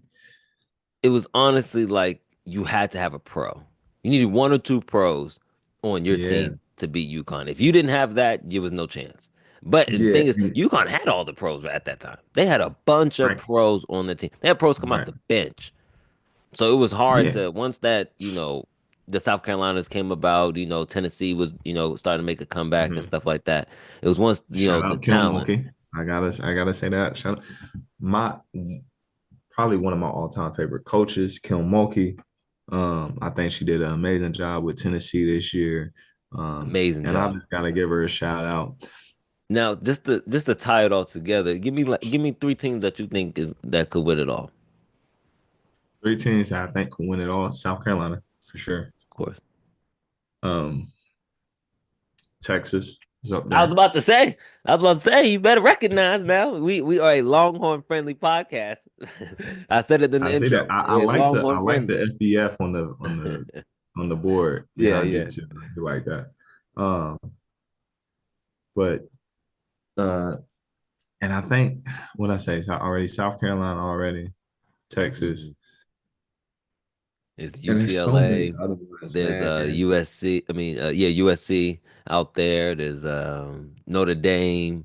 it was honestly like you had to have a pro. You needed one or two pros on your yeah, team to beat UConn. If you didn't have that, there was no chance. But the yeah, thing is, UConn had all the pros at that time. They had a bunch of right, pros on the team. They had pros come off right, the bench. So it was hard yeah. to once that, the South Carolinas came about, Tennessee was, starting to make a comeback and Mhm. stuff like that. It was once, Shout the out Kim talent. Mulkey. I gotta say that. My probably one of my all-time favorite coaches, Kim Mulkey. I think she did an amazing job with Tennessee this year. Amazing And I job. just gotta give her a shout out. Now, just to tie it all together, give me three teams that you think is that could win it all. Three teams that I think could win it all. South Carolina, for sure. Of course. Um, Texas is up I was there. about to say, you better recognize now. We are a Longhorn friendly podcast. I said it in the I see that. intro. We're I Longhorn like friendly. the FBF on the board Yeah, behind yeah. you too. I do like that. Um, but uh, and I think what I say is already South Carolina already, Texas, Mhm. It's and there's so many UCLA. other ones, There's man. USC. I mean, yeah, USC out there. There's Notre Dame.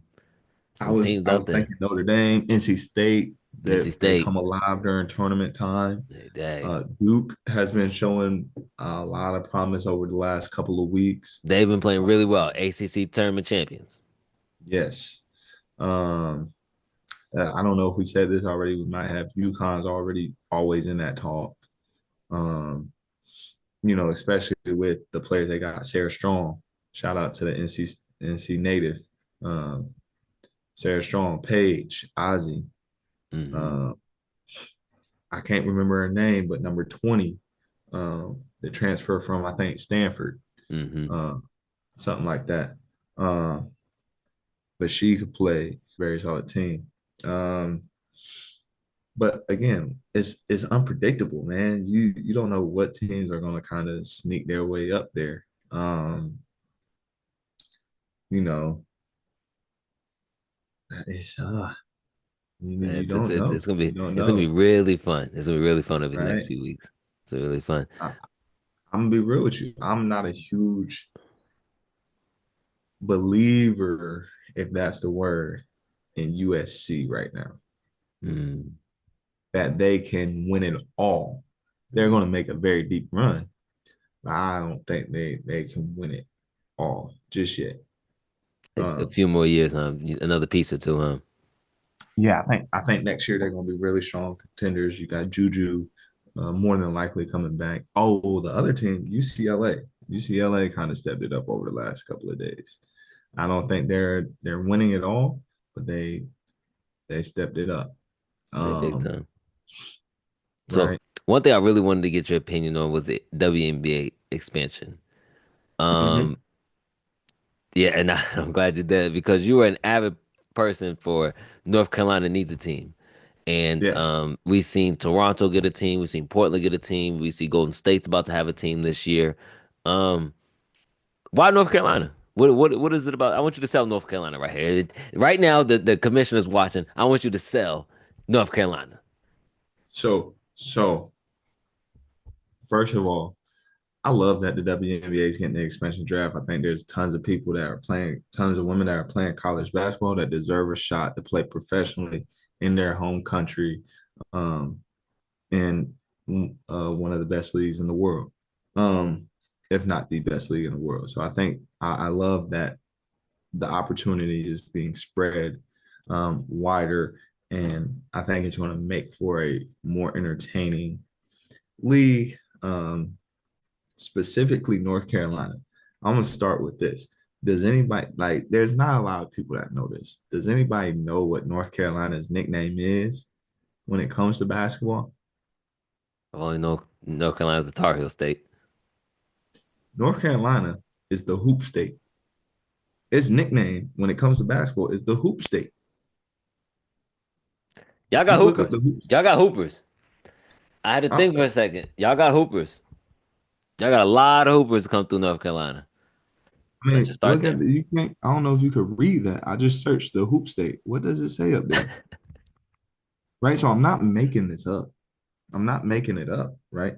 Some teams I out was there. thinking Notre Dame, NC State, NC they State. come alive during tournament time. They Duke has been showing a lot of promise over the last couple of weeks. they've been playing really well. ACC tournament champions. Yes. Um, I don't know if we said this already. We might have UConn's already always in that talk. Um, especially with the players they got. Sarah Strong, shout out to the NC native, um, Sarah Strong, Paige, Ozzy. Mm-hmm. Uh, I can't remember her name, but number 20, the transfer from I think Stanford, Mm-hmm. uh, something like that. Uh, but she could play very solid team. Um, but again, it's unpredictable, man. You don't know what teams are going to kind of sneak their way up there. You know, it's you It's don't know. it's gonna be You don't it's gonna be know, really fun. It's gonna be really fun over the next right? few weeks. It's really fun. I'm gonna be real with you. I'm not a huge believer, if that's the word, in USC right now. Mm. That they can win it all. They're going to make a very deep run, but I don't think they can win it all just yet. A Um, few more years, huh? Another piece or two, huh? yeah, I think next year they're going to be really strong contenders. You got Juju, more than likely coming back. Oh, the other team, UCLA. UCLA kind of stepped it up over the last couple of days. I don't think they're winning it all, but they stepped it up. Yeah, big Um, time. So right. one thing I really wanted to get your opinion on was the WNBA expansion. Mm-hmm. Um, yeah, and I'm glad you did because you were an avid person for North Carolina needs a team. And Yes. we've seen Toronto get a team, we've seen Portland get a team, we see Golden State's about to have a team this year. Um, why North Carolina? What is it about? I want you to sell North Carolina right here. Right now, the commissioner's watching. I want you to sell North Carolina. So first of all, I love that the WNBA is getting the expansion draft. I think there's tons of people that are playing, tons of women that are playing college basketball that deserve a shot to play professionally in their home country, um, in one of the best leagues in the world, um, if not the best league in the world. So I think I love that the opportunity is being spread wider, and I think it's going to make for a more entertaining league. Specifically North Carolina. I'm gonna start with this. Does anybody like? There's not a lot of people that know this. Does anybody know what North Carolina's nickname is when it comes to basketball? I only know North Carolina's the Tar Heel state. North Carolina is the hoop state. Its nickname when it comes to basketball is the hoop state. Y'all got You look up hoopers. the hoops. Y'all got hoopers. I had to I, think for a second. Y'all got hoopers. Y'all got a lot of hoopers come through North Carolina. I Let's just mean, start look at there. the, you can't. I don't know if you could read that. I just searched the hoop state. What does it say up there? Right. So I'm not making this up. I'm not making it up. Right.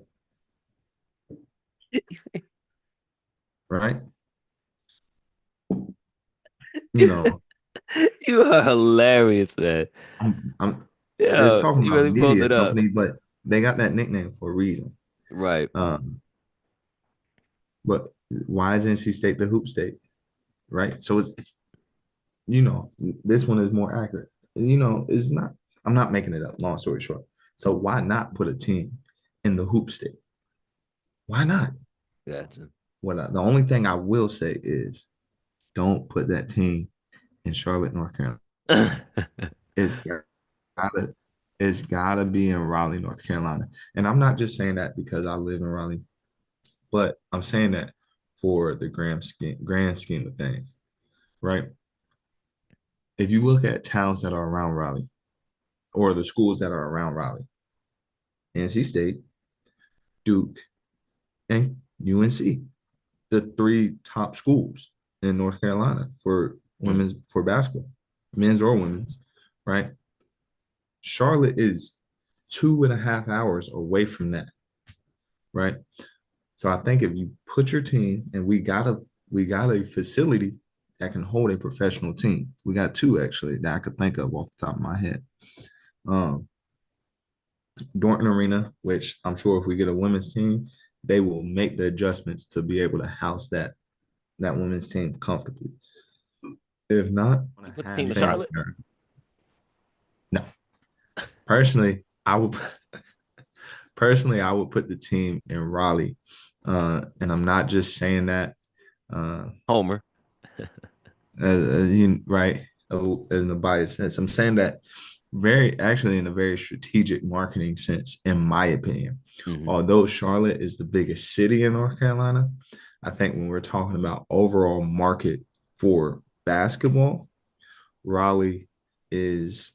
Right. You know, You are hilarious, man. I'm it's Yeah, talking you about a really pulled media it up. company, but they got that nickname for a reason. Right. Um, but why is NC State the hoop state? Right. So it's this one is more accurate. It's not. I'm not making it up. Long story short. So why not put a team in the hoop state? Why not? Gotcha. The only thing I will say is don't put that team in Charlotte, North Carolina. It's gotta it's gotta be in Raleigh, North Carolina. And I'm not just saying that because I live in Raleigh, but I'm saying that for the grand scheme of things, right? If you look at towns that are around Raleigh or the schools that are around Raleigh, NC State, Duke, and UNC, the three top schools in North Carolina Mm. for basketball, men's or women's, right? Charlotte is 2.5 hours away from that, right? So I think if you put your team, and we got a facility that can hold a professional team. We got two actually that I could think of off the top of my head. Um, Dorton Arena, which I'm sure if we get a women's team, they will make the adjustments to be able to house that women's team comfortably. If not, You put the I team in think Charlotte? no. Personally, I would personally I would put the team in Raleigh, And I'm not just saying that, Homer. right, in the bias sense. I'm saying that very actually in a very strategic marketing sense, in my opinion. Mm-hmm. Although Charlotte is the biggest city in North Carolina, I think when we're talking about overall market for basketball, Raleigh is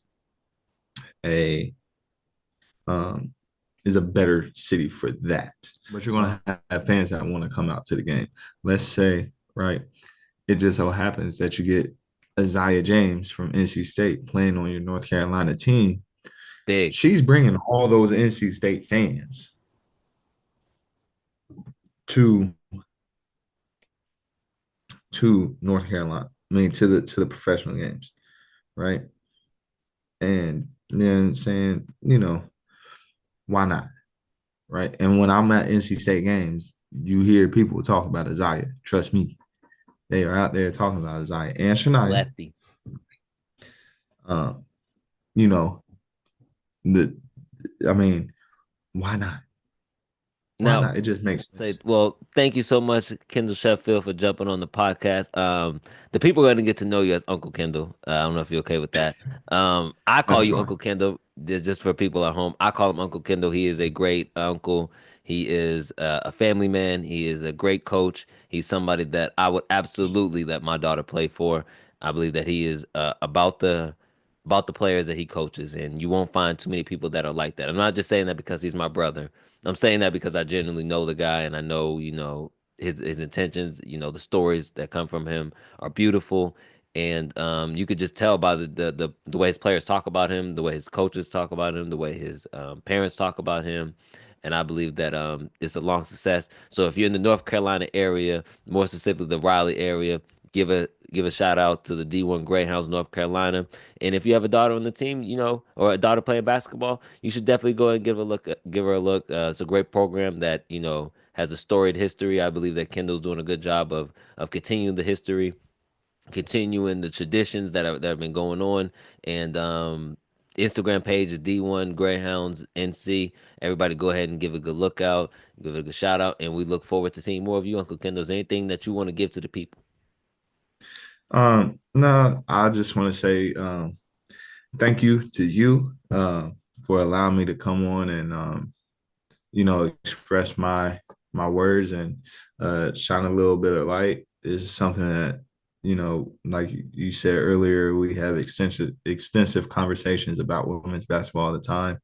a um, is a better city for that. But you're going to have fans that want to come out to the game. Let's say, right, it just so happens that you get Isaiah James from NC State playing on your North Carolina team. Big. She's bringing all those NC State fans to North Carolina. I mean, to the professional games, right? And then saying, why not? Right. And when I'm at NC State games, you hear people talk about Isaiah. Trust me, they are out there talking about Isaiah and Shania. Lefty. You know, I mean, why not? Why Now, not? It just makes sense. well, thank you so much, Kendall Sheffield, for jumping on the podcast. The people are going to get to know you as Uncle Kendall. I don't know if you're okay with that. I call That's you fine. Uncle Kendall just for people at home. I call him Uncle Kendall. He is a great uncle. He is a family man. He is a great coach. He's somebody that I would absolutely let my daughter play for. I believe that he is about the players that he coaches, and you won't find too many people that are like that. I'm not just saying that because he's my brother. I'm saying that because I genuinely know the guy, and I know, his intentions. The stories that come from him are beautiful, and you could just tell by the way his players talk about him, the way his coaches talk about him, the way his parents talk about him. And I believe that it's a long success. So if you're in the North Carolina area, more specifically the Raleigh area, give a shout out to the D1 Greyhounds, North Carolina. And if you have a daughter on the team, or a daughter playing basketball, you should definitely go and give her a look. It's a great program that has a storied history. I believe that Kendall's doing a good job of continuing the history, continuing the traditions that have been going on. And Instagram page is D1 Greyhounds NC. Everybody go ahead and give it a good look out, give it a good shout out, and we look forward to seeing more of you, Uncle Kendall. Is there anything that you want to give to the people? No, I just want to say thank you to you for allowing me to come on and express my words and shine a little bit of light. Is something that like you said earlier, we have extensive conversations about women's basketball all the time,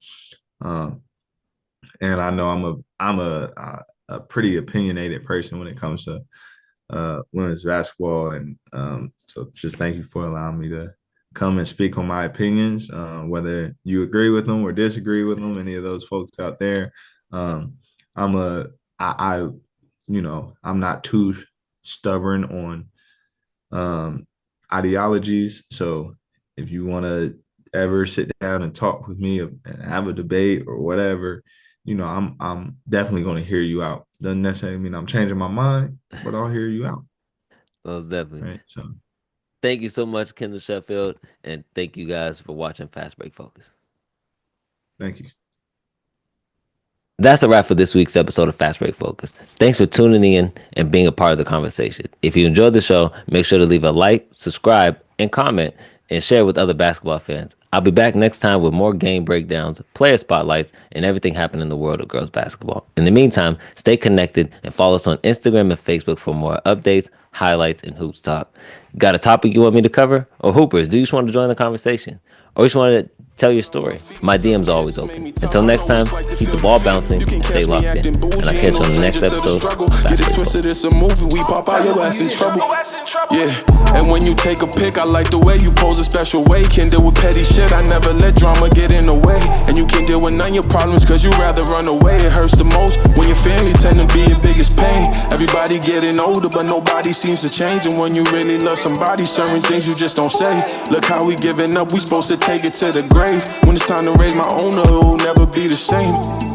and I know I'm a pretty opinionated person when it comes to women's basketball, and so just thank you for allowing me to come and speak on my opinions, whether you agree with them or disagree with them. Any of those folks out there, I'm a I I'm not too stubborn on ideologies. So if you want to ever sit down and talk with me and have a debate or whatever, I'm definitely going to hear you out. Doesn't necessarily mean I'm changing my mind, but I'll hear you out. Most definitely. Right. So thank you so much, Kendall Sheffield, and thank you guys for watching Fastbreak Focus. thank you. That's a wrap for this week's episode of Fast Break Focus. Thanks for tuning in and being a part of the conversation. If you enjoyed the show, make sure to leave a like, subscribe, and comment, and share with other basketball fans. I'll be back next time with more game breakdowns, player spotlights, and everything happening in the world of girls basketball. In the meantime, stay connected and follow us on Instagram and Facebook for more updates, highlights, and hoops talk. Got a topic you want me to cover? Or Hoopers, do you just want to join the conversation? Or just want to tell your story? My DM's always open. Until next time, keep the ball bouncing and stay locked in. And I'll catch you on the next episode. Get it twisted, it's a movie. We pop out your ass in trouble. Yeah, and when you take a pic, I like the way you pose a special way. Can't deal with petty shit, I never let drama get in the way. And you can't deal with none of your problems, cause you rather run away. It hurts the most when your family tend to be your biggest pain. Everybody getting older, but nobody seems to change. And when you really love somebody, certain things you just don't say. Look how we giving up, we supposed to take it to the grave. When it's time to raise my own, it will never be the same.